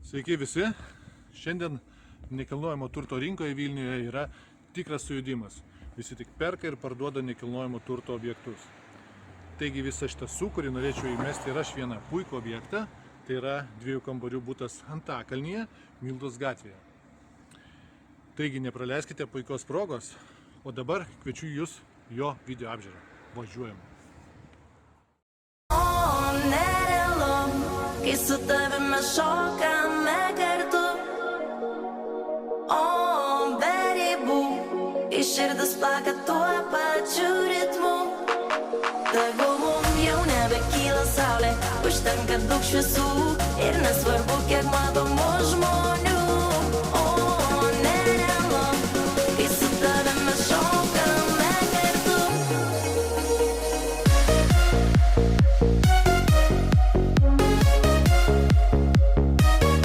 Sveiki visi. Šiandien nekilnojamo turto rinkoje Vilniuje yra tikras sujudimas. Visi tik perka ir parduoda nekilnojamo turto objektus. Taigi visą šitą sūkurį norėčiau įmesti ir aš vieną puikų objektą. Tai yra 2 kambarių butas Antakalnyje, Mildos gatvėje. Taigi nepraleiskite puikios progos, o dabar kviečiu jūs jo video apžiūrą. Važiuojam. Kai su tavim mes šokame kartu, o be ribų, širdis plaka tuo pačiu ritmu. Tegu mum jau nebekyla saulė, užtenka daug šviesų ir nesvarbu kiek man